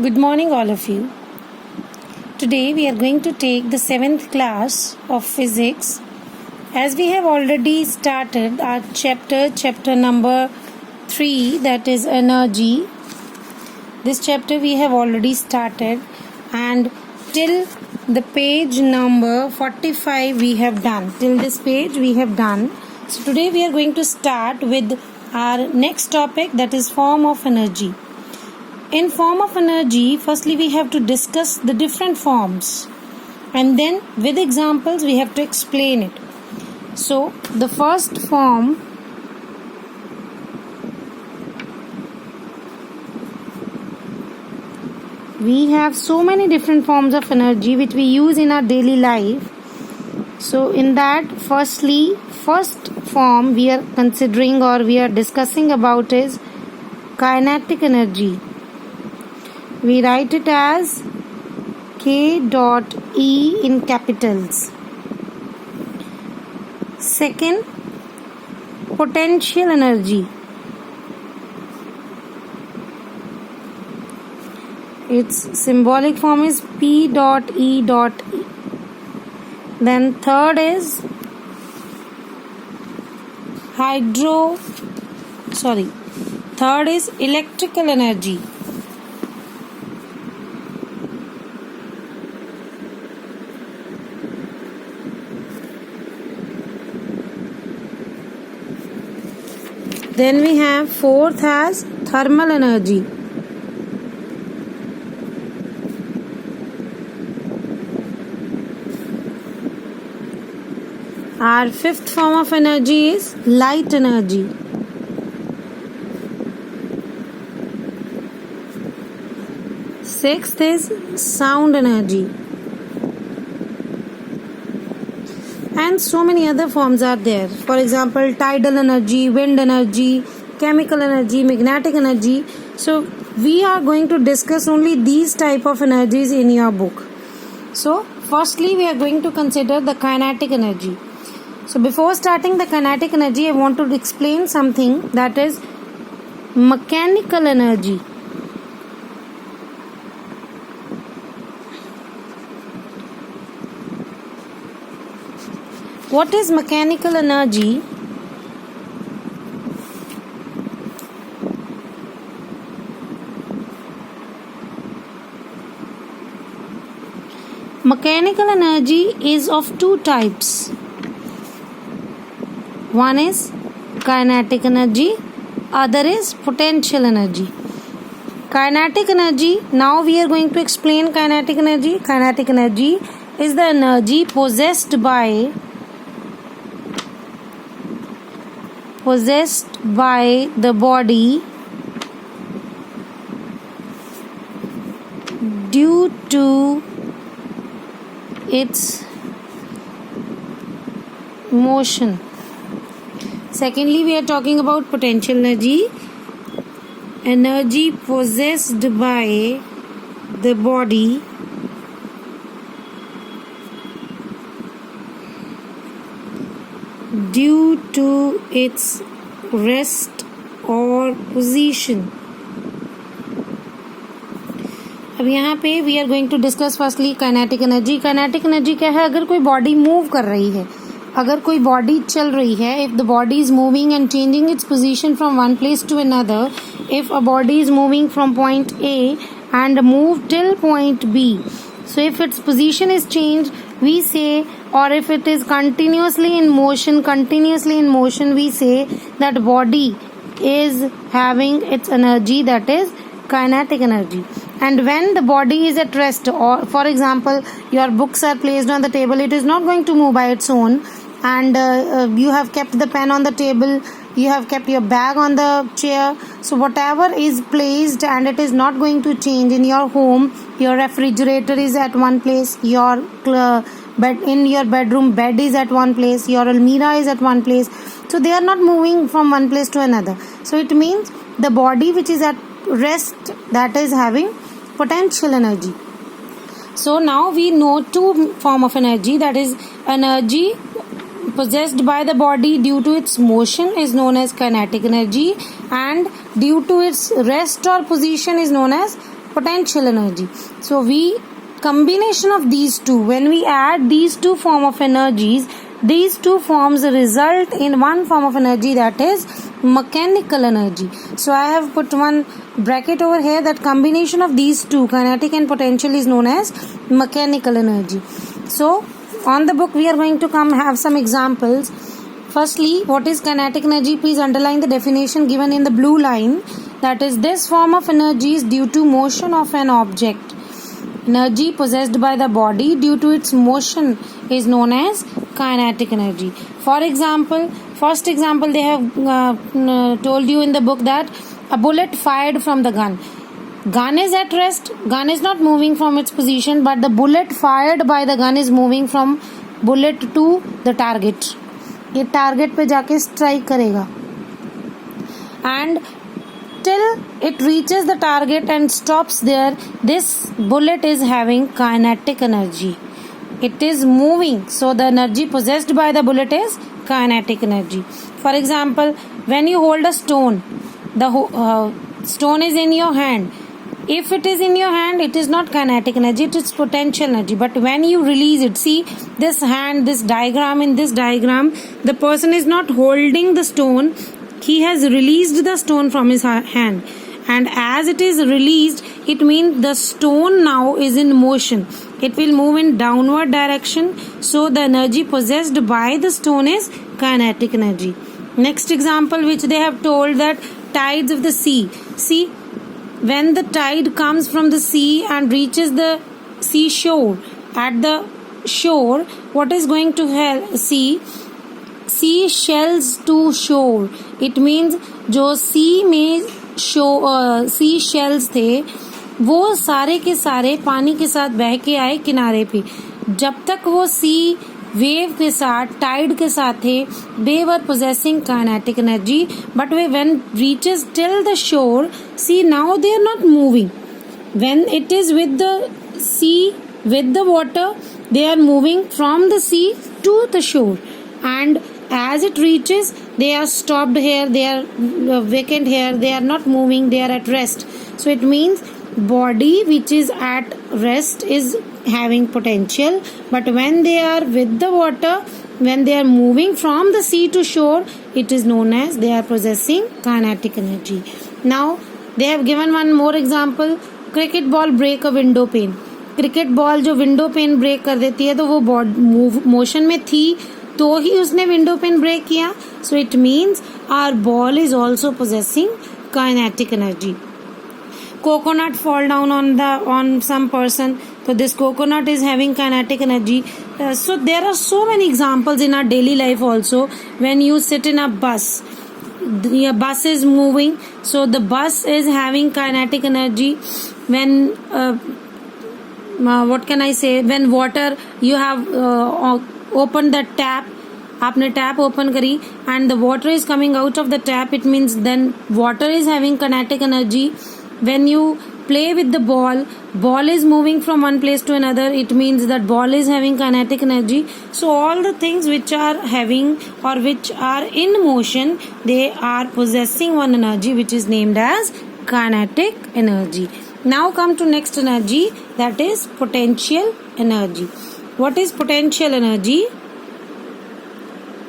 Good morning, all of you. Today we are going to take the 7th class of physics. As we have already started our chapter number 3, that is energy. This chapter we have already started, and till the page number 45 we have done. Till this page we have done. So today we are going to start with our next topic, that is form of energy. In form of energy, firstly we have to discuss the different forms, and then with examples we have to explain it. So the first form we have so many different forms of energy which we use in our daily life. So in that, first form we are considering or we are discussing about is kinetic energy. We write it as K dot E in capitals. Second, potential energy. Its symbolic form is P dot E dot E. Then third is electrical energy. Then we have fourth as thermal energy. Our fifth form of energy is light energy. Sixth is sound energy. And so many other forms are there. For example, tidal energy, wind energy, chemical energy, magnetic energy. So we are going to discuss only these type of energies in your book. So firstly we are going to consider the kinetic energy. So before starting the kinetic energy, I want to explain something, that is mechanical energy. What is mechanical energy? Mechanical energy is of two types. One is kinetic energy, other is potential energy. Kinetic energy, now we are going to explain kinetic energy. Kinetic energy is the energy possessed by the body due to its motion. Secondly, we are talking about potential energy. Energy possessed by the body due to its rest or position. अब यहाँ पे we are going to discuss firstly kinetic energy. Kinetic energy क्या है? अगर कोई body move कर रही है, अगर कोई बॉडी चल रही है, if the body is moving and changing its position from one place to another, if a body is moving from point A and move till point B. So if its position is changed, we say, or if it is continuously in motion, we say that body is having its energy, that is kinetic energy. And when the body is at rest, or for example your books are placed on the table, it is not going to move by its own, and you have kept the pen on the table, you have kept your bag on the chair. So whatever is placed and it is not going to change in your home, your refrigerator is at one place, your bed in your bedroom bed is at one place, your almirah is at one place. So they are not moving from one place to another. So it means the body which is at rest, that is having potential energy. So now we know two form of energy, that is energy possessed by the body due to its motion is known as kinetic energy, and due to its rest or position is known as potential energy. So we combination of these two, when we add these two form of energies, these two forms result in one form of energy, that is mechanical energy. So I have put one bracket over here, that combination of these two, kinetic and potential, is known as mechanical energy. So on the book we are going to come have some examples. Firstly, what is kinetic energy? Please underline the definition given in the blue line. That is, this form of energy is due to motion of an object. Energy possessed by the body due to its motion is known as kinetic energy. For example, first example they have told you in the book, that a bullet fired from the gun. Gun is at rest, gun is not moving from its position, but the bullet fired by the gun is moving from bullet to the target. ये target पे जाके strike करेगा, and till it reaches the target and stops there, this bullet is having kinetic energy. It is moving, so the energy possessed by the bullet is kinetic energy. For example, when you hold a stone, the stone is in your hand. If it is in your hand, it is not kinetic energy, it is potential energy. But when you release it, see this hand, this diagram, in this diagram the person is not holding the stone, he has released the stone from his hand, and as it is released, it means the stone now is in motion. It will move in downward direction, so the energy possessed by the stone is kinetic energy. Next example which they have told, that tides of the sea. See, when the tide comes from the sea and reaches the seashore, at the shore, what is going to sea shells to shore. It means जो सी में sea shells थे, वो सारे के सारे पानी के साथ बह के आए किनारे पे. जब तक वो सी वेव के साथ, टाइड के साथ थे, they were possessing kinetic energy. But when reaches till the shore, see, now they are not moving. When it is with the sea, with the water, they are moving from the sea to the shore, and as it reaches, they are stopped here, they are vacant here, they are not moving, they are at rest. So it means body which is at rest is having potential, but when they are with the water, when they are moving from the sea to shore, it is known as they are possessing kinetic energy. Now they have given one more example. Cricket ball break a window pane. Cricket ball जो window pane break कर देती है, तो वो motion में थी तो ही उसने विंडो पेन ब्रेक किया. So it means our ball is also possessing kinetic energy. Coconut fall down on some person, so this coconut is having kinetic energy. So there are so many examples in our daily life also. When you sit in a bus, the bus is moving, so the bus is having kinetic energy. When what can I say, when water, you have opened the tap, आपने tap open करी and the water is coming out of the tap, it means then water is having kinetic energy. When you play with the ball is moving from one place to another, it means that ball is having kinetic energy. So all the things which are having or which are in motion, they are possessing one energy which is named as kinetic energy. Now come to next energy, that is potential energy. What is potential energy?